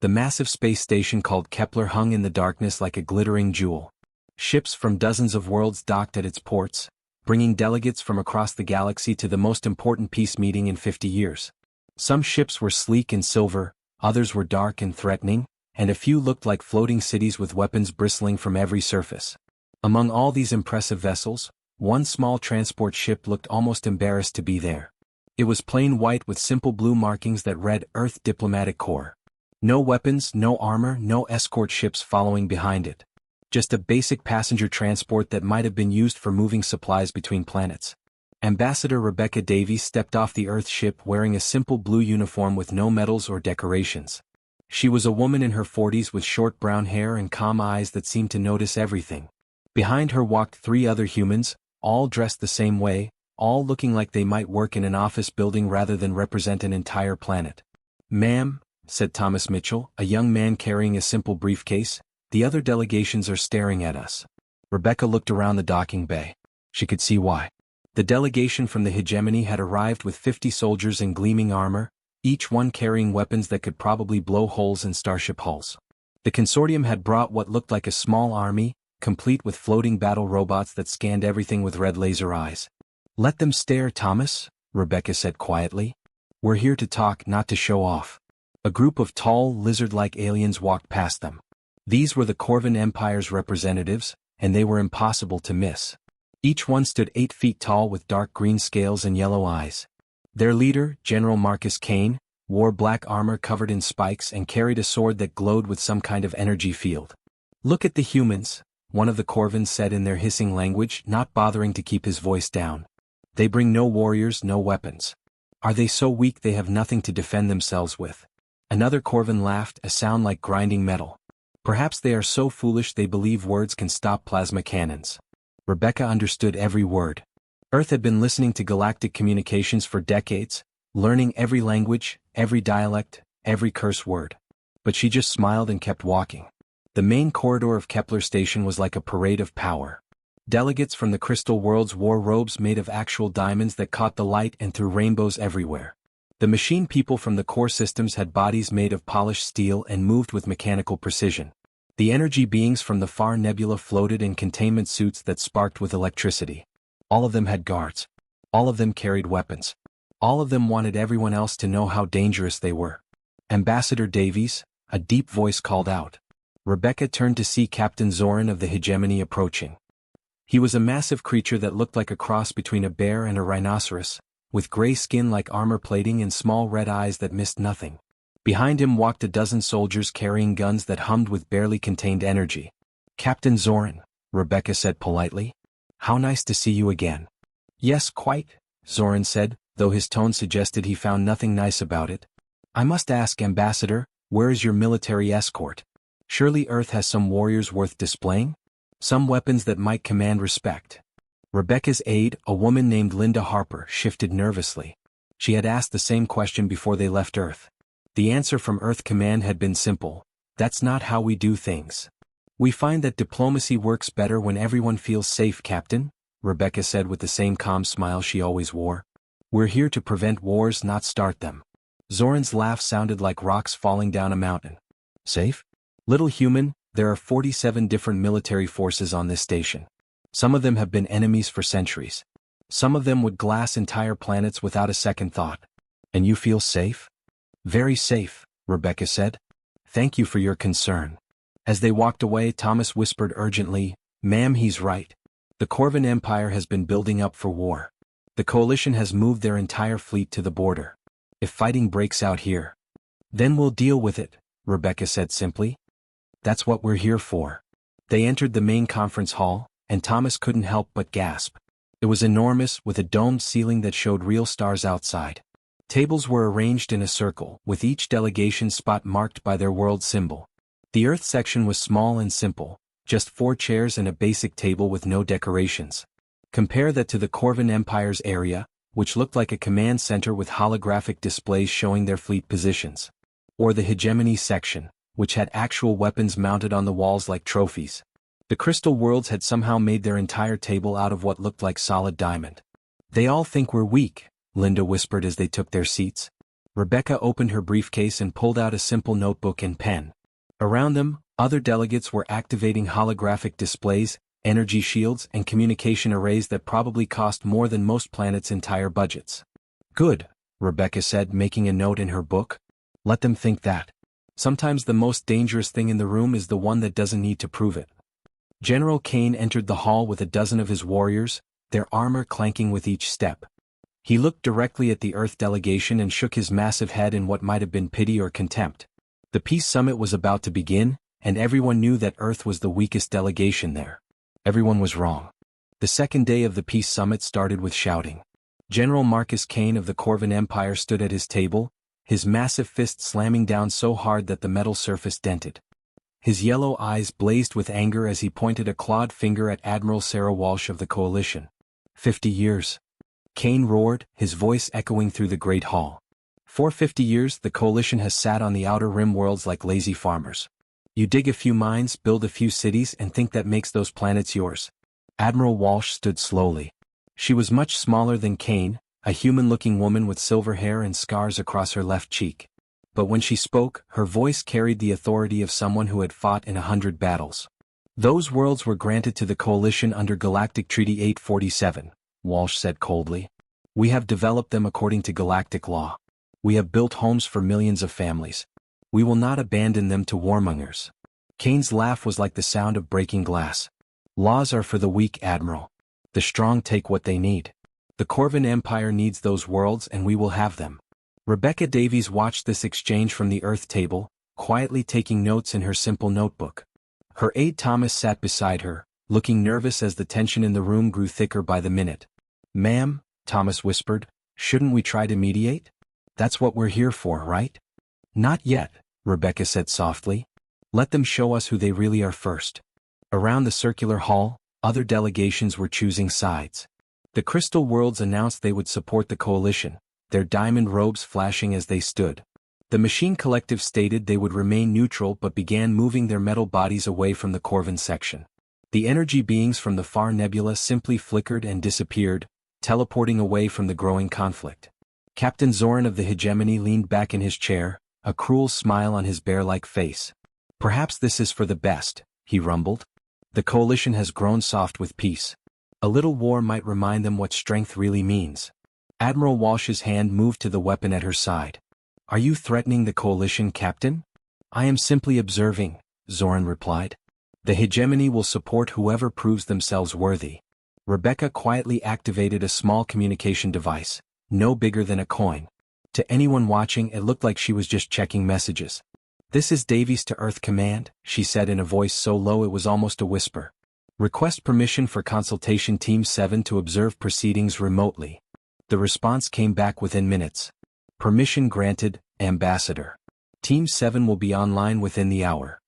The massive space station called Kepler hung in the darkness like a glittering jewel. Ships from dozens of worlds docked at its ports, bringing delegates from across the galaxy to the most important peace meeting in 50 years. Some ships were sleek and silver, others were dark and threatening, and a few looked like floating cities with weapons bristling from every surface. Among all these impressive vessels, one small transport ship looked almost embarrassed to be there. It was plain white with simple blue markings that read Earth Diplomatic Corps. No weapons, no armor, no escort ships following behind it. Just a basic passenger transport that might have been used for moving supplies between planets. Ambassador Rebecca Davies stepped off the Earth ship wearing a simple blue uniform with no medals or decorations. She was a woman in her 40s with short brown hair and calm eyes that seemed to notice everything. Behind her walked 3 other humans, all dressed the same way, all looking like they might work in an office building rather than represent an entire planet. "Ma'am," said Thomas Mitchell, a young man carrying a simple briefcase, "the other delegations are staring at us." Rebecca looked around the docking bay. She could see why. The delegation from the hegemony had arrived with 50 soldiers in gleaming armor, each one carrying weapons that could probably blow holes in starship hulls. The consortium had brought what looked like a small army, complete with floating battle robots that scanned everything with red laser eyes. "Let them stare, Thomas," Rebecca said quietly. "We're here to talk, not to show off." A group of tall, lizard-like aliens walked past them. These were the Corvan Empire's representatives, and they were impossible to miss. Each one stood 8 feet tall with dark green scales and yellow eyes. Their leader, General Marcus Kane, wore black armor covered in spikes and carried a sword that glowed with some kind of energy field. "Look at the humans," one of the Corvans said in their hissing language, not bothering to keep his voice down. "They bring no warriors, no weapons. Are they so weak they have nothing to defend themselves with?" Another Corvan laughed, a sound like grinding metal. "Perhaps they are so foolish they believe words can stop plasma cannons." Rebecca understood every word. Earth had been listening to galactic communications for decades, learning every language, every dialect, every curse word. But she just smiled and kept walking. The main corridor of Kepler Station was like a parade of power. Delegates from the crystal worlds wore robes made of actual diamonds that caught the light and threw rainbows everywhere. The machine people from the core systems had bodies made of polished steel and moved with mechanical precision. The energy beings from the far nebula floated in containment suits that sparked with electricity. All of them had guards. All of them carried weapons. All of them wanted everyone else to know how dangerous they were. "Ambassador Davies," a deep voice called out. Rebecca turned to see Captain Zoran of the hegemony approaching. He was a massive creature that looked like a cross between a bear and a rhinoceros, with gray skin like armor plating and small red eyes that missed nothing. Behind him walked a dozen soldiers carrying guns that hummed with barely contained energy. "Captain Zoran," Rebecca said politely. "How nice to see you again." "Yes, quite," Zoran said, though his tone suggested he found nothing nice about it. "I must ask, Ambassador, where is your military escort? Surely Earth has some warriors worth displaying? Some weapons that might command respect." Rebecca's aide, a woman named Linda Harper, shifted nervously. She had asked the same question before they left Earth. The answer from Earth Command had been simple: "That's not how we do things." "We find that diplomacy works better when everyone feels safe, Captain," Rebecca said with the same calm smile she always wore. "We're here to prevent wars, not start them." Zoran's laugh sounded like rocks falling down a mountain. "Safe? Little human, there are 47 different military forces on this station. Some of them have been enemies for centuries. Some of them would glass entire planets without a second thought. And you feel safe?" "Very safe," Rebecca said. "Thank you for your concern." As they walked away, Thomas whispered urgently, "Ma'am, he's right. The Corvan Empire has been building up for war. The Coalition has moved their entire fleet to the border. If fighting breaks out here, then we'll deal with it," Rebecca said simply. "That's what we're here for." They entered the main conference hall, and Thomas couldn't help but gasp. It was enormous, with a domed ceiling that showed real stars outside. Tables were arranged in a circle, with each delegation spot marked by their world symbol. The Earth section was small and simple, just 4 chairs and a basic table with no decorations. Compare that to the Corvan Empire's area, which looked like a command center with holographic displays showing their fleet positions. Or the Hegemony section, which had actual weapons mounted on the walls like trophies. The crystal worlds had somehow made their entire table out of what looked like solid diamond. "They all think we're weak," Linda whispered as they took their seats. Rebecca opened her briefcase and pulled out a simple notebook and pen. Around them, other delegates were activating holographic displays, energy shields, and communication arrays that probably cost more than most planets' entire budgets. Good, Rebecca said, making a note in her book. Let them think that. Sometimes the most dangerous thing in the room is the one that doesn't need to prove it. General Kane entered the hall with a dozen of his warriors, their armor clanking with each step. He looked directly at the Earth delegation and shook his massive head in what might have been pity or contempt. The peace summit was about to begin, and everyone knew that Earth was the weakest delegation there. Everyone was wrong. The second day of the peace summit started with shouting. General Marcus Kane of the Corvan Empire stood at his table, his massive fist slamming down so hard that the metal surface dented. His yellow eyes blazed with anger as he pointed a clawed finger at Admiral Sarah Walsh of the Coalition. 50 years. Kane roared, his voice echoing through the great hall. For 50 years the Coalition has sat on the outer rim worlds like lazy farmers. You dig a few mines, build a few cities, and think that makes those planets yours. Admiral Walsh stood slowly. She was much smaller than Kane, a human-looking woman with silver hair and scars across her left cheek. But when she spoke, her voice carried the authority of someone who had fought in 100 battles. Those worlds were granted to the Coalition under Galactic Treaty 847, Walsh said coldly. We have developed them according to galactic law. We have built homes for millions of families. We will not abandon them to warmongers. Kane's laugh was like the sound of breaking glass. Laws are for the weak, Admiral. The strong take what they need. The Corvan Empire needs those worlds and we will have them. Rebecca Davies watched this exchange from the Earth table, quietly taking notes in her simple notebook. Her aide Thomas sat beside her, looking nervous as the tension in the room grew thicker by the minute. Ma'am, Thomas whispered, shouldn't we try to mediate? That's what we're here for, right? Not yet, Rebecca said softly. Let them show us who they really are first. Around the circular hall, other delegations were choosing sides. The Crystal Worlds announced they would support the Coalition, their diamond robes flashing as they stood. The Machine Collective stated they would remain neutral but began moving their metal bodies away from the Corvan section. The energy beings from the far nebula simply flickered and disappeared, teleporting away from the growing conflict. Captain Zoran of the Hegemony leaned back in his chair, a cruel smile on his bear-like face. Perhaps this is for the best, he rumbled. The Coalition has grown soft with peace. A little war might remind them what strength really means. Admiral Walsh's hand moved to the weapon at her side. Are you threatening the Coalition, Captain? I am simply observing, Zoran replied. The Hegemony will support whoever proves themselves worthy. Rebecca quietly activated a small communication device, no bigger than a coin. To anyone watching, it looked like she was just checking messages. This is Davies to Earth Command, she said in a voice so low it was almost a whisper. Request permission for Consultation Team 7 to observe proceedings remotely. The response came back within minutes. Permission granted, Ambassador. Team 7 will be online within the hour.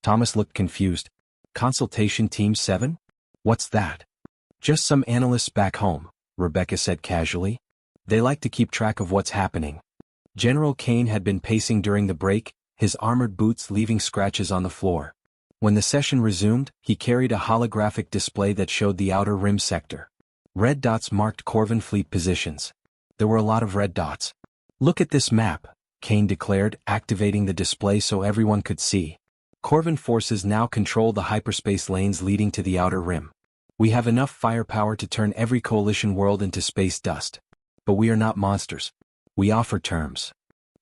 Thomas looked confused. Consultation Team 7? What's that? Just some analysts back home, Rebecca said casually. They like to keep track of what's happening. General Kane had been pacing during the break, his armored boots leaving scratches on the floor. When the session resumed, he carried a holographic display that showed the outer rim sector. Red dots marked Corvan fleet positions. There were a lot of red dots. Look at this map, Kane declared, activating the display so everyone could see. Corvan forces now control the hyperspace lanes leading to the outer rim. We have enough firepower to turn every Coalition world into space dust. But we are not monsters. We offer terms.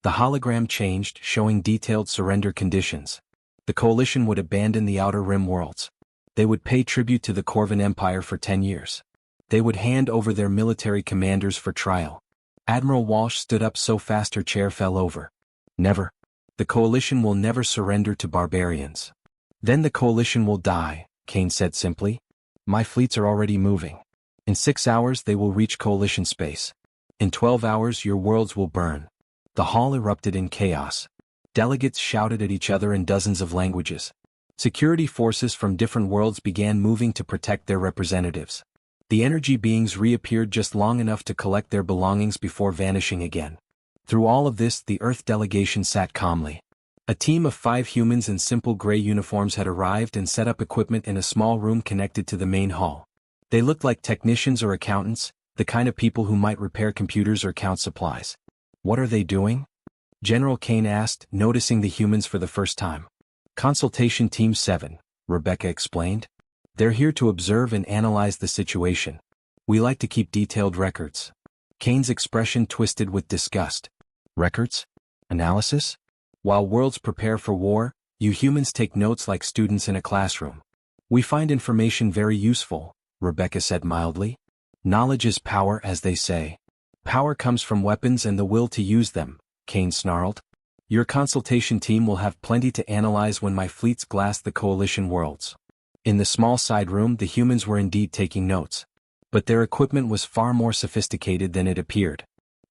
The hologram changed, showing detailed surrender conditions. The Coalition would abandon the outer rim worlds. They would pay tribute to the Corvan Empire for 10 years. They would hand over their military commanders for trial. Admiral Walsh stood up so fast her chair fell over. Never. The Coalition will never surrender to barbarians. Then the Coalition will die, Kane said simply. My fleets are already moving. In 6 hours they will reach Coalition space. In 12 hours your worlds will burn. The hall erupted in chaos. Delegates shouted at each other in dozens of languages. Security forces from different worlds began moving to protect their representatives. The energy beings reappeared just long enough to collect their belongings before vanishing again. Through all of this, the Earth delegation sat calmly. A team of 5 humans in simple gray uniforms had arrived and set up equipment in a small room connected to the main hall. They looked like technicians or accountants, the kind of people who might repair computers or count supplies. What are they doing? General Kane asked, noticing the humans for the first time. Consultation Team 7, Rebecca explained. They're here to observe and analyze the situation. We like to keep detailed records. Kane's expression twisted with disgust. Records? Analysis? While worlds prepare for war, you humans take notes like students in a classroom. We find information very useful, Rebecca said mildly. Knowledge is power, as they say. Power comes from weapons and the will to use them, Kane snarled. Your consultation team will have plenty to analyze when my fleets glass the coalition worlds. In the small side room, the humans were indeed taking notes. But their equipment was far more sophisticated than it appeared.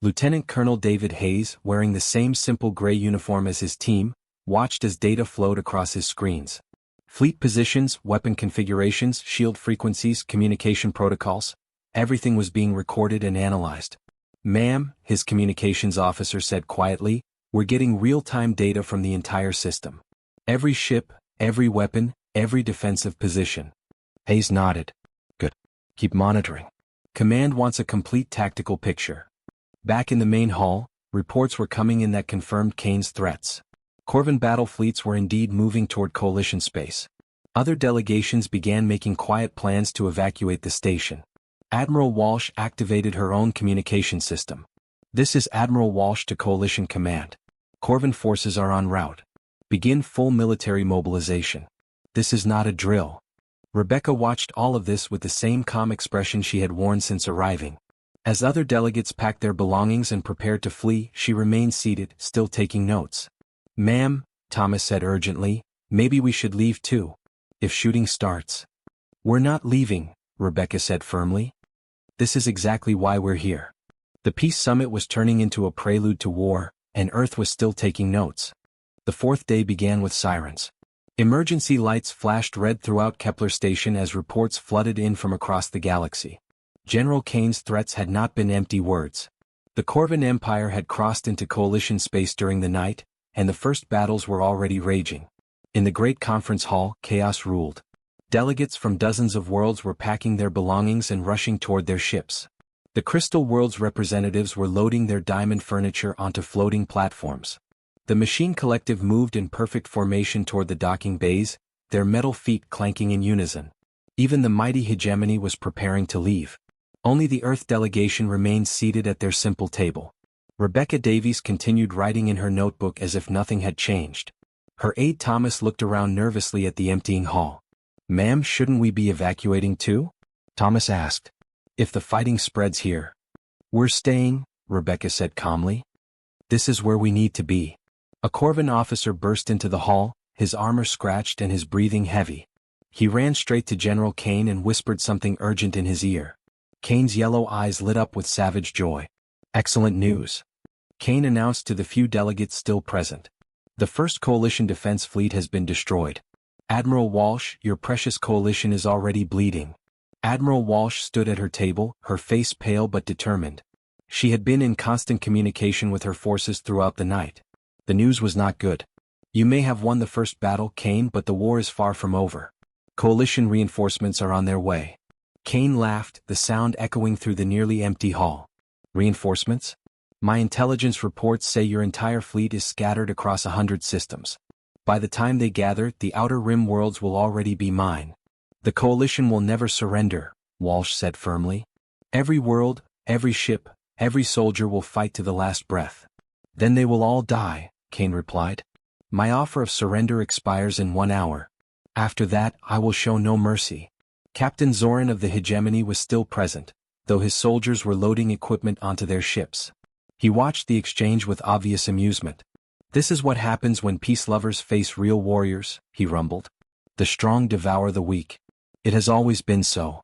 Lieutenant Colonel David Hayes, wearing the same simple gray uniform as his team, watched as data flowed across his screens. Fleet positions, weapon configurations, shield frequencies, communication protocols. Everything was being recorded and analyzed. Ma'am, his communications officer said quietly, we're getting real-time data from the entire system. Every ship, every weapon, every defensive position. Hayes nodded. Good. Keep monitoring. Command wants a complete tactical picture. Back in the main hall, reports were coming in that confirmed Kane's threats. Corvan battle fleets were indeed moving toward coalition space. Other delegations began making quiet plans to evacuate the station. Admiral Walsh activated her own communication system. This is Admiral Walsh to Coalition Command. Corvan forces are en route. Begin full military mobilization. This is not a drill. Rebecca watched all of this with the same calm expression she had worn since arriving. As other delegates packed their belongings and prepared to flee, she remained seated, still taking notes. Ma'am, Thomas said urgently, maybe we should leave too. If shooting starts. We're not leaving, Rebecca said firmly. This is exactly why we're here. The peace summit was turning into a prelude to war, and Earth was still taking notes. The fourth day began with sirens. Emergency lights flashed red throughout Kepler Station as reports flooded in from across the galaxy. General Kane's threats had not been empty words. The Corvan Empire had crossed into coalition space during the night, and the first battles were already raging. In the great conference hall, chaos ruled. Delegates from dozens of worlds were packing their belongings and rushing toward their ships. The Crystal World's representatives were loading their diamond furniture onto floating platforms. The Machine Collective moved in perfect formation toward the docking bays, their metal feet clanking in unison. Even the mighty hegemony was preparing to leave. Only the Earth delegation remained seated at their simple table. Rebecca Davies continued writing in her notebook as if nothing had changed. Her aide Thomas looked around nervously at the emptying hall. Ma'am, shouldn't we be evacuating too? Thomas asked. If the fighting spreads here. We're staying, Rebecca said calmly. This is where we need to be. A Corvan officer burst into the hall, his armor scratched and his breathing heavy. He ran straight to General Kane and whispered something urgent in his ear. Kane's yellow eyes lit up with savage joy. Excellent news. Kane announced to the few delegates still present. The first coalition defense fleet has been destroyed. Admiral Walsh, your precious coalition is already bleeding. Admiral Walsh stood at her table, her face pale but determined. She had been in constant communication with her forces throughout the night. The news was not good. You may have won the first battle, Kane, but the war is far from over. Coalition reinforcements are on their way. Kane laughed, the sound echoing through the nearly empty hall. Reinforcements? My intelligence reports say your entire fleet is scattered across 100 systems. By the time they gather, the Outer Rim worlds will already be mine. The coalition will never surrender, Walsh said firmly. Every world, every ship, every soldier will fight to the last breath. Then they will all die, Kane replied. My offer of surrender expires in 1 hour. After that, I will show no mercy. Captain Zoran of the Hegemony was still present, though his soldiers were loading equipment onto their ships. He watched the exchange with obvious amusement. This is what happens when peace lovers face real warriors, he rumbled. The strong devour the weak. It has always been so.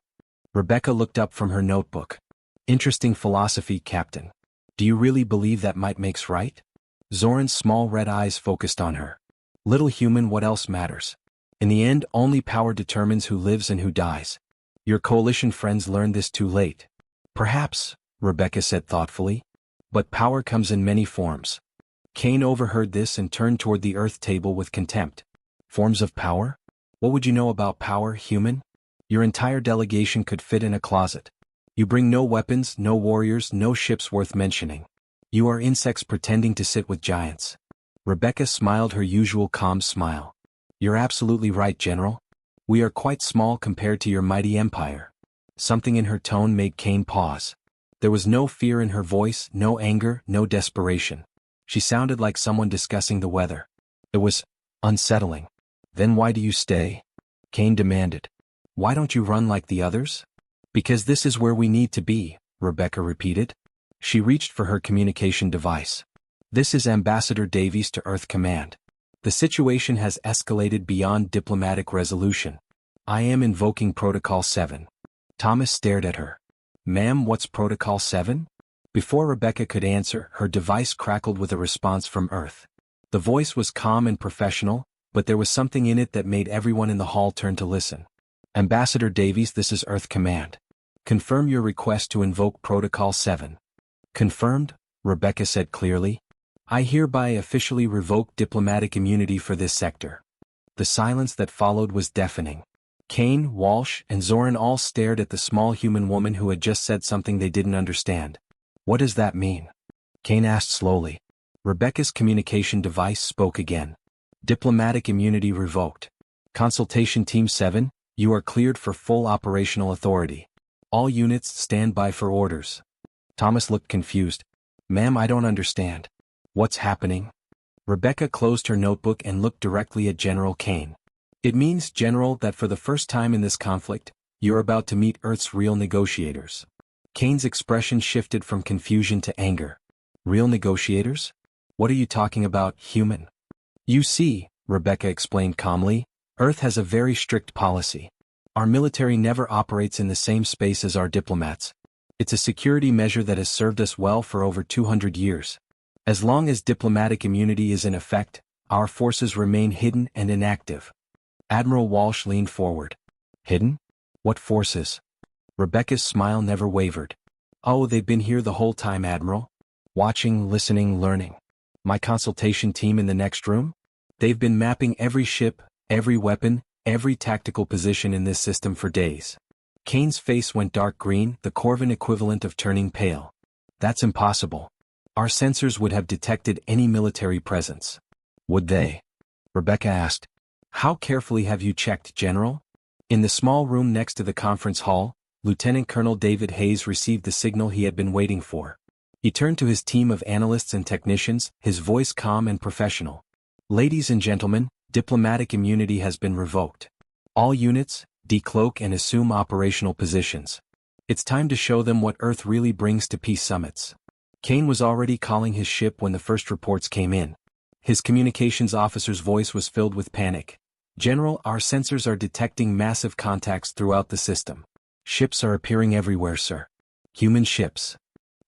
Rebecca looked up from her notebook. Interesting philosophy, Captain. Do you really believe that might makes right? Zoran's small red eyes focused on her. Little human, what else matters? In the end, only power determines who lives and who dies. Your coalition friends learned this too late. Perhaps, Rebecca said thoughtfully. But power comes in many forms. Kane overheard this and turned toward the Earth table with contempt. Forms of power? What would you know about power, human? Your entire delegation could fit in a closet. You bring no weapons, no warriors, no ships worth mentioning. You are insects pretending to sit with giants. Rebecca smiled her usual calm smile. You're absolutely right, General. We are quite small compared to your mighty empire. Something in her tone made Kane pause. There was no fear in her voice, no anger, no desperation. She sounded like someone discussing the weather. It was unsettling. Then why do you stay? Kane demanded. Why don't you run like the others? Because this is where we need to be, Rebecca repeated. She reached for her communication device. This is Ambassador Davies to Earth Command. The situation has escalated beyond diplomatic resolution. I am invoking Protocol 7. Thomas stared at her. Ma'am, what's Protocol 7? Before Rebecca could answer, her device crackled with a response from Earth. The voice was calm and professional, but there was something in it that made everyone in the hall turn to listen. Ambassador Davies, this is Earth Command. Confirm your request to invoke Protocol 7. Confirmed, Rebecca said clearly. I hereby officially revoke diplomatic immunity for this sector. The silence that followed was deafening. Kane, Walsh, and Zoran all stared at the small human woman who had just said something they didn't understand. What does that mean? Kane asked slowly. Rebecca's communication device spoke again. Diplomatic immunity revoked. Consultation Team 7, you are cleared for full operational authority. All units stand by for orders. Thomas looked confused. Ma'am, I don't understand. What's happening? Rebecca closed her notebook and looked directly at General Kane. It means, General, that for the first time in this conflict, you're about to meet Earth's real negotiators. Kane's expression shifted from confusion to anger. Real negotiators? What are you talking about, human? You see, Rebecca explained calmly, Earth has a very strict policy. Our military never operates in the same space as our diplomats. It's a security measure that has served us well for over 200 years. As long as diplomatic immunity is in effect, our forces remain hidden and inactive. Admiral Walsh leaned forward. Hidden? What forces? Rebecca's smile never wavered. Oh, they've been here the whole time, Admiral. Watching, listening, learning. My consultation team in the next room? They've been mapping every ship, every weapon, every tactical position in this system for days. Kane's face went dark green, the Corvin equivalent of turning pale. That's impossible. Our sensors would have detected any military presence. Would they? Rebecca asked. How carefully have you checked, General? In the small room next to the conference hall, Lieutenant Colonel David Hayes received the signal he had been waiting for. He turned to his team of analysts and technicians, his voice calm and professional. Ladies and gentlemen, diplomatic immunity has been revoked. All units, decloak and assume operational positions. It's time to show them what Earth really brings to peace summits. Kane was already calling his ship when the first reports came in. His communications officer's voice was filled with panic. General, our sensors are detecting massive contacts throughout the system. Ships are appearing everywhere, sir. Human ships.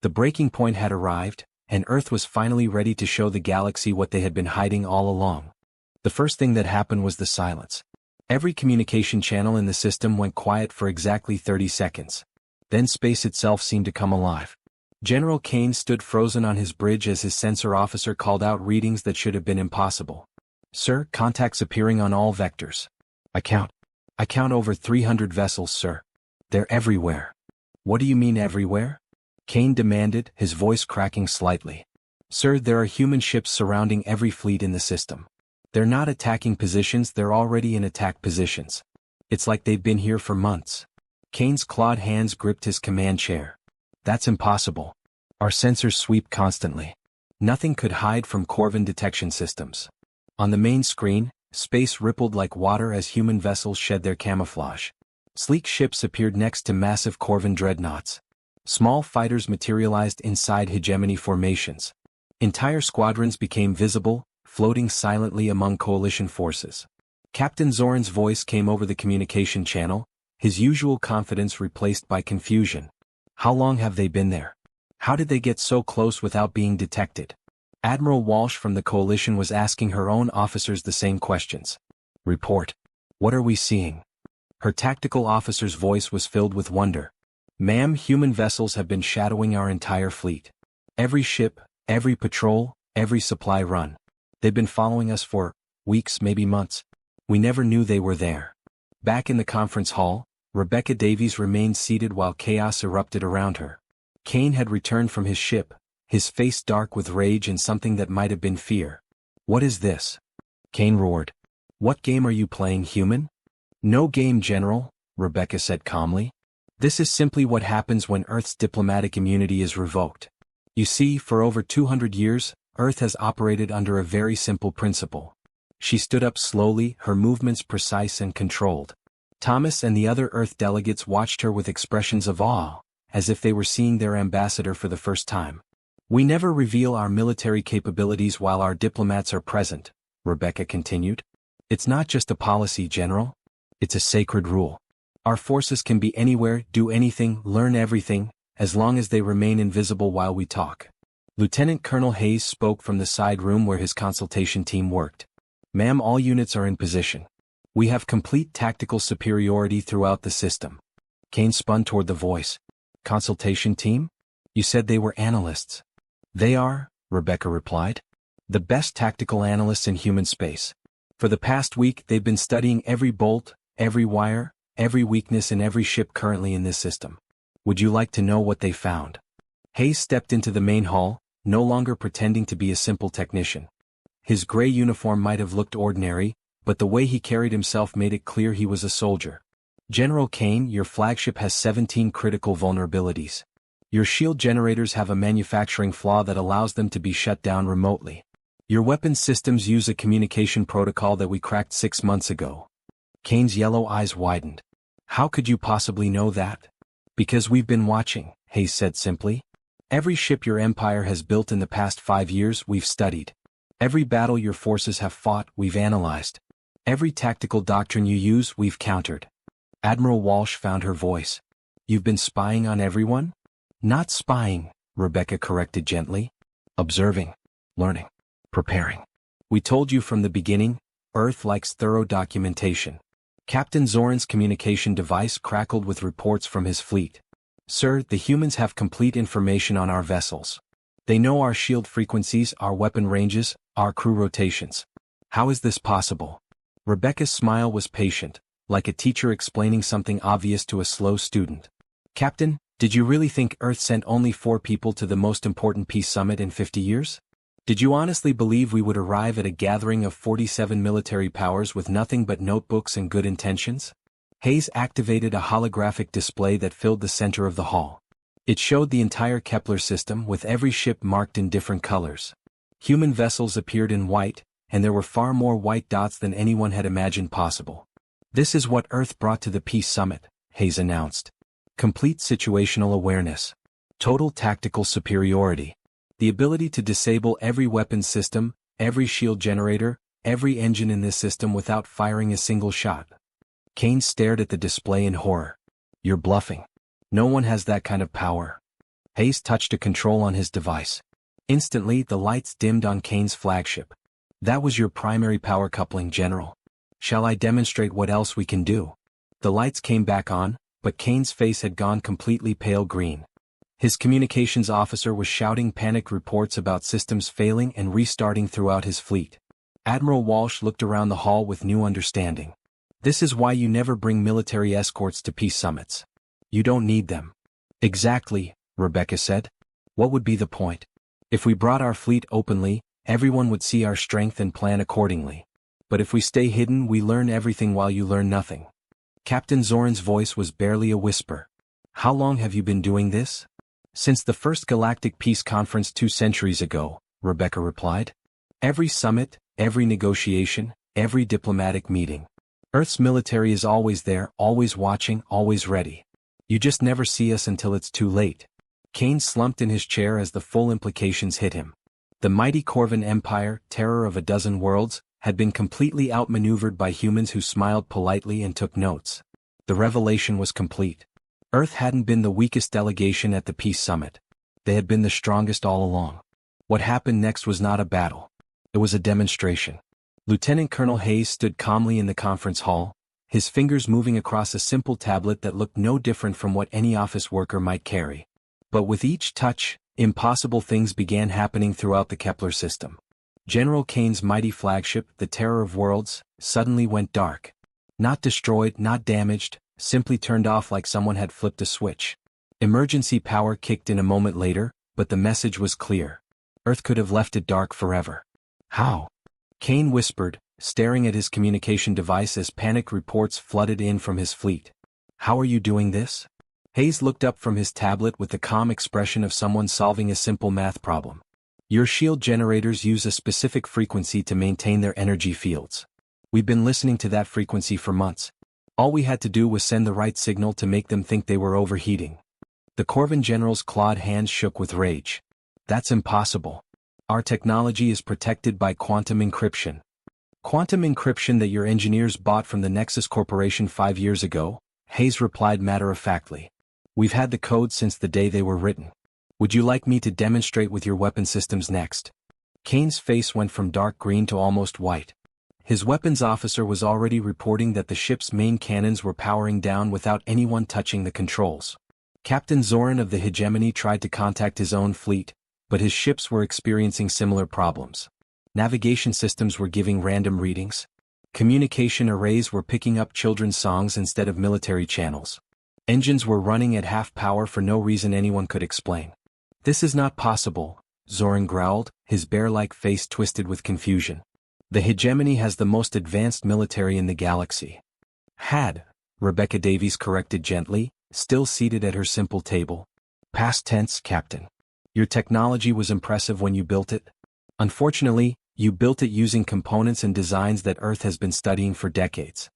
The breaking point had arrived, and Earth was finally ready to show the galaxy what they had been hiding all along. The first thing that happened was the silence. Every communication channel in the system went quiet for exactly 30 seconds. Then space itself seemed to come alive. General Kane stood frozen on his bridge as his sensor officer called out readings that should have been impossible. Sir, contacts appearing on all vectors. I count over 300 vessels, sir. They're everywhere. What do you mean everywhere? Kane demanded, his voice cracking slightly. Sir, there are human ships surrounding every fleet in the system. They're not attacking positions, they're already in attack positions. It's like they've been here for months. Kane's clawed hands gripped his command chair. That's impossible. Our sensors sweep constantly. Nothing could hide from Corvin detection systems. On the main screen, space rippled like water as human vessels shed their camouflage. Sleek ships appeared next to massive Corvin dreadnoughts. Small fighters materialized inside hegemony formations. Entire squadrons became visible, floating silently among coalition forces. Captain Zoran's voice came over the communication channel, his usual confidence replaced by confusion. How long have they been there? How did they get so close without being detected? Admiral Walsh from the coalition was asking her own officers the same questions. Report. What are we seeing? Her tactical officer's voice was filled with wonder. Ma'am, human vessels have been shadowing our entire fleet. Every ship, every patrol, every supply run. They've been following us for weeks, maybe months. We never knew they were there. Back in the conference hall, Rebecca Davies remained seated while chaos erupted around her. Kane had returned from his ship, his face dark with rage and something that might have been fear. "What is this?" Kane roared. "What game are you playing, human?" "No game, General," Rebecca said calmly. "This is simply what happens when Earth's diplomatic immunity is revoked. You see, for over 200 years, Earth has operated under a very simple principle." She stood up slowly, her movements precise and controlled. Thomas and the other Earth delegates watched her with expressions of awe, as if they were seeing their ambassador for the first time. "We never reveal our military capabilities while our diplomats are present," Rebecca continued. "It's not just a policy, General. It's a sacred rule. Our forces can be anywhere, do anything, learn everything, as long as they remain invisible while we talk." Lieutenant Colonel Hayes spoke from the side room where his consultation team worked. "Ma'am, all units are in position. We have complete tactical superiority throughout the system." Kane spun toward the voice. "Consultation team? You said they were analysts." "They are," Rebecca replied. "The best tactical analysts in human space. For the past week they've been studying every bolt, every wire, every weakness in every ship currently in this system. Would you like to know what they found?" Hayes stepped into the main hall, no longer pretending to be a simple technician. His gray uniform might have looked ordinary, but the way he carried himself made it clear he was a soldier. "General Kane, your flagship has 17 critical vulnerabilities. Your shield generators have a manufacturing flaw that allows them to be shut down remotely. Your weapons systems use a communication protocol that we cracked 6 months ago." Kane's yellow eyes widened. "How could you possibly know that?" "Because we've been watching," Hayes said simply. "Every ship your empire has built in the past 5 years, we've studied. Every battle your forces have fought, we've analyzed. Every tactical doctrine you use, we've countered." Admiral Walsh found her voice. "You've been spying on everyone?" "Not spying," Rebecca corrected gently. "Observing, learning, preparing. We told you from the beginning, Earth likes thorough documentation." Captain Zoran's communication device crackled with reports from his fleet. "Sir, the humans have complete information on our vessels. They know our shield frequencies, our weapon ranges, our crew rotations. How is this possible?" Rebecca's smile was patient, like a teacher explaining something obvious to a slow student. "Captain, did you really think Earth sent only 4 people to the most important peace summit in 50 years? Did you honestly believe we would arrive at a gathering of 47 military powers with nothing but notebooks and good intentions?" Hayes activated a holographic display that filled the center of the hall. It showed the entire Kepler system with every ship marked in different colors. Human vessels appeared in white, and there were far more white dots than anyone had imagined possible. "This is what Earth brought to the Peace Summit," Hayes announced. "Complete situational awareness. Total tactical superiority. The ability to disable every weapons system, every shield generator, every engine in this system without firing a single shot." Kane stared at the display in horror. "You're bluffing. No one has that kind of power." Hayes touched a control on his device. Instantly, the lights dimmed on Kane's flagship. "That was your primary power coupling, General. Shall I demonstrate what else we can do?" The lights came back on, but Kane's face had gone completely pale green. His communications officer was shouting panicked reports about systems failing and restarting throughout his fleet. Admiral Walsh looked around the hall with new understanding. "This is why you never bring military escorts to peace summits. You don't need them." "Exactly," Rebecca said. "What would be the point? If we brought our fleet openly, everyone would see our strength and plan accordingly. But if we stay hidden, we learn everything while you learn nothing." Captain Zoran's voice was barely a whisper. "How long have you been doing this?" "Since the first Galactic Peace Conference 2 centuries ago," Rebecca replied. "Every summit, every negotiation, every diplomatic meeting. Earth's military is always there, always watching, always ready. You just never see us until it's too late." Kane slumped in his chair as the full implications hit him. The mighty Corvan Empire, terror of a dozen worlds, had been completely outmaneuvered by humans who smiled politely and took notes. The revelation was complete. Earth hadn't been the weakest delegation at the Peace Summit. They had been the strongest all along. What happened next was not a battle. It was a demonstration. Lieutenant Colonel Hayes stood calmly in the conference hall, his fingers moving across a simple tablet that looked no different from what any office worker might carry. But with each touch, impossible things began happening throughout the Kepler system. General Kane's mighty flagship, the Terror of Worlds, suddenly went dark. Not destroyed, not damaged, simply turned off like someone had flipped a switch. Emergency power kicked in a moment later, but the message was clear. Earth could have left it dark forever. How? Kane whispered, staring at his communication device as panic reports flooded in from his fleet. How are you doing this? Hayes looked up from his tablet with the calm expression of someone solving a simple math problem. Your shield generators use a specific frequency to maintain their energy fields. We've been listening to that frequency for months. All we had to do was send the right signal to make them think they were overheating. The Corvin general's clawed hands shook with rage. That's impossible. Our technology is protected by quantum encryption. Quantum encryption that your engineers bought from the Nexus Corporation 5 years ago? Hayes replied matter-of-factly. We've had the code since the day they were written. Would you like me to demonstrate with your weapon systems next? Kane's face went from dark green to almost white. His weapons officer was already reporting that the ship's main cannons were powering down without anyone touching the controls. Captain Zoran of the Hegemony tried to contact his own fleet, but his ships were experiencing similar problems. Navigation systems were giving random readings. Communication arrays were picking up children's songs instead of military channels. Engines were running at half power for no reason anyone could explain. This is not possible, Zoran growled, his bear-like face twisted with confusion. The Hegemony has the most advanced military in the galaxy. Had, Rebecca Davies corrected gently, still seated at her simple table. Past tense, Captain. Your technology was impressive when you built it. Unfortunately, you built it using components and designs that Earth has been studying for decades.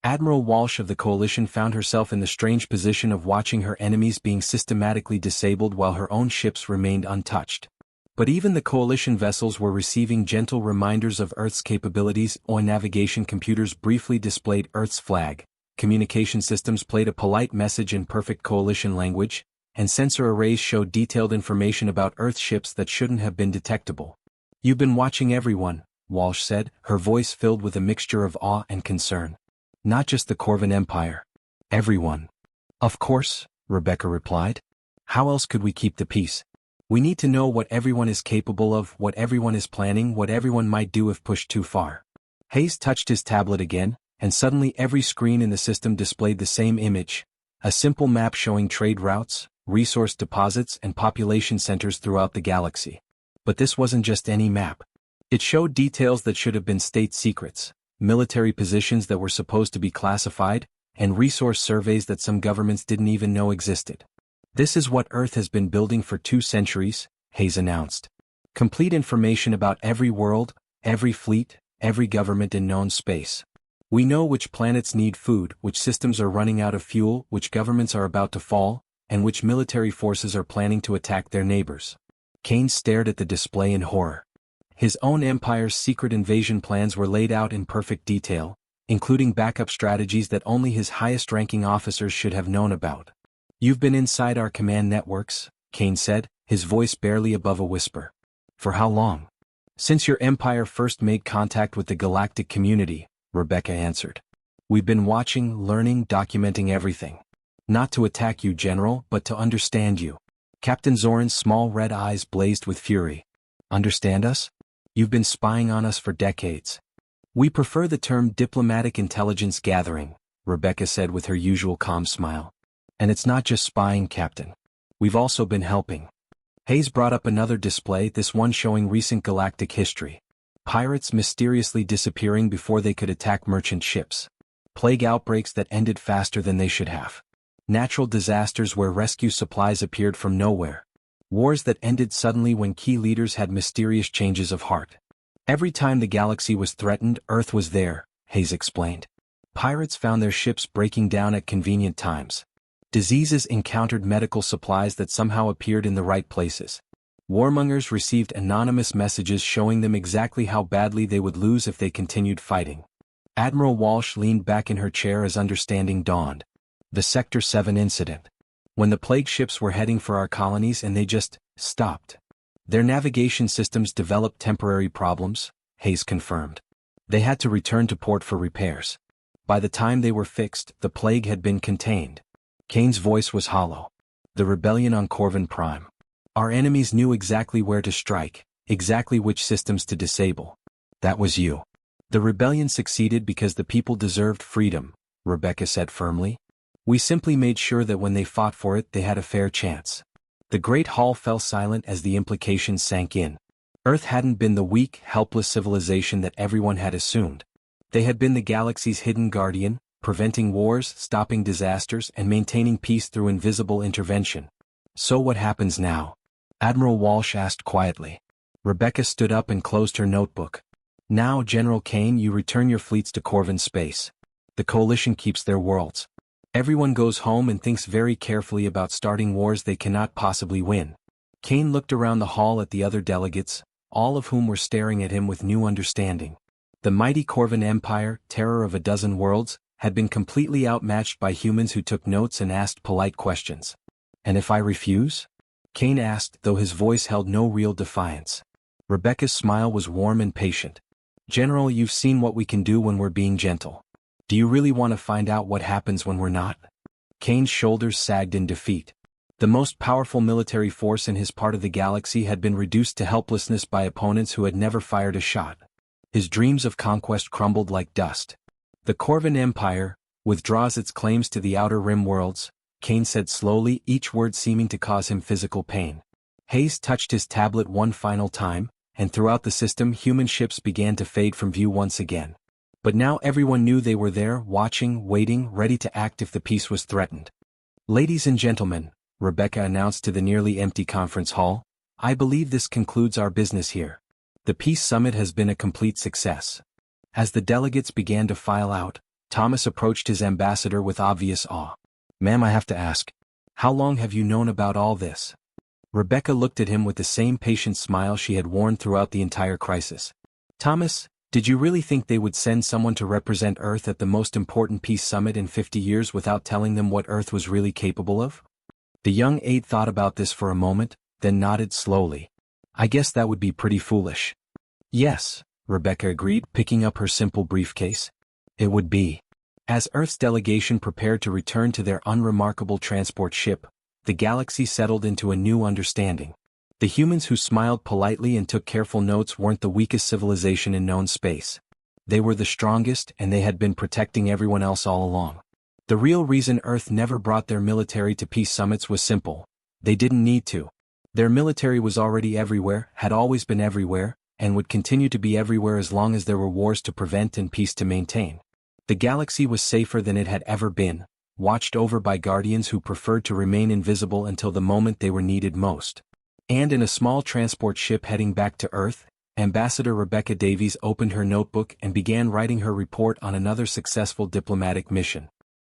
Admiral Walsh of the Coalition found herself in the strange position of watching her enemies being systematically disabled while her own ships remained untouched. But even the Coalition vessels were receiving gentle reminders of Earth's capabilities. On navigation computers briefly displayed Earth's flag, communication systems played a polite message in perfect Coalition language, and sensor arrays showed detailed information about Earth ships that shouldn't have been detectable. You've been watching everyone, Walsh said, her voice filled with a mixture of awe and concern. Not just the Corvin Empire. Everyone. Of course, Rebecca replied. How else could we keep the peace? We need to know what everyone is capable of, what everyone is planning, what everyone might do if pushed too far. Hayes touched his tablet again, and suddenly every screen in the system displayed the same image, a simple map showing trade routes, resource deposits, and population centers throughout the galaxy. But this wasn't just any map. It showed details that should have been state secrets, military positions that were supposed to be classified, and resource surveys that some governments didn't even know existed. This is what Earth has been building for 2 centuries, Hayes announced. Complete information about every world, every fleet, every government in known space. We know which planets need food, which systems are running out of fuel, which governments are about to fall, and which military forces are planning to attack their neighbors. Kane stared at the display in horror. His own empire's secret invasion plans were laid out in perfect detail, including backup strategies that only his highest-ranking officers should have known about. You've been inside our command networks, Kane said, his voice barely above a whisper. For how long? Since your empire first made contact with the galactic community, Rebecca answered. We've been watching, learning, documenting everything. Not to attack you, General, but to understand you. Captain Zoran's small red eyes blazed with fury. Understand us? You've been spying on us for decades. We prefer the term diplomatic intelligence gathering, Rebecca said with her usual calm smile. And it's not just spying, Captain. We've also been helping. Hayes brought up another display, this one showing recent galactic history. Pirates mysteriously disappearing before they could attack merchant ships. Plague outbreaks that ended faster than they should have. Natural disasters where rescue supplies appeared from nowhere. Wars that ended suddenly when key leaders had mysterious changes of heart. Every time the galaxy was threatened, Earth was there, Hayes explained. Pirates found their ships breaking down at convenient times. Diseases encountered medical supplies that somehow appeared in the right places. Warmongers received anonymous messages showing them exactly how badly they would lose if they continued fighting. Admiral Walsh leaned back in her chair as understanding dawned. The Sector 7 incident. When the plague ships were heading for our colonies and they just stopped. Their navigation systems developed temporary problems, Hayes confirmed. They had to return to port for repairs. By the time they were fixed, the plague had been contained. Kane's voice was hollow. The rebellion on Corvin Prime. Our enemies knew exactly where to strike, exactly which systems to disable. That was you. The rebellion succeeded because the people deserved freedom, Rebecca said firmly. We simply made sure that when they fought for it, they had a fair chance. The great hall fell silent as the implications sank in. Earth hadn't been the weak, helpless civilization that everyone had assumed. They had been the galaxy's hidden guardian, preventing wars, stopping disasters, and maintaining peace through invisible intervention. So what happens now? Admiral Walsh asked quietly. Rebecca stood up and closed her notebook. Now, General Kane, you return your fleets to Corvin space. The coalition keeps their worlds. Everyone goes home and thinks very carefully about starting wars they cannot possibly win. Kane looked around the hall at the other delegates, all of whom were staring at him with new understanding. The mighty Corvin Empire, terror of a dozen worlds, had been completely outmatched by humans who took notes and asked polite questions. And if I refuse? Kane asked, though his voice held no real defiance. Rebecca's smile was warm and patient. General, you've seen what we can do when we're being gentle. Do you really want to find out what happens when we're not? Kane's shoulders sagged in defeat. The most powerful military force in his part of the galaxy had been reduced to helplessness by opponents who had never fired a shot. His dreams of conquest crumbled like dust. The Corvin Empire withdraws its claims to the Outer Rim worlds, Kane said slowly, each word seeming to cause him physical pain. Hayes touched his tablet one final time, and throughout the system human ships began to fade from view once again. But now everyone knew they were there, watching, waiting, ready to act if the peace was threatened. Ladies and gentlemen, Rebecca announced to the nearly empty conference hall, I believe this concludes our business here. The Peace Summit has been a complete success. As the delegates began to file out, Thomas approached his ambassador with obvious awe. Ma'am, I have to ask, how long have you known about all this? Rebecca looked at him with the same patient smile she had worn throughout the entire crisis. Thomas, did you really think they would send someone to represent Earth at the most important peace summit in 50 years without telling them what Earth was really capable of? The young aide thought about this for a moment, then nodded slowly. I guess that would be pretty foolish. Yes, Rebecca agreed, picking up her simple briefcase. It would be. As Earth's delegation prepared to return to their unremarkable transport ship, the galaxy settled into a new understanding. The humans who smiled politely and took careful notes weren't the weakest civilization in known space. They were the strongest, and they had been protecting everyone else all along. The real reason Earth never brought their military to peace summits was simple. They didn't need to. Their military was already everywhere, had always been everywhere, and would continue to be everywhere as long as there were wars to prevent and peace to maintain. The galaxy was safer than it had ever been, watched over by guardians who preferred to remain invisible until the moment they were needed most. And in a small transport ship heading back to Earth, Ambassador Rebecca Davies opened her notebook and began writing her report on another successful diplomatic mission.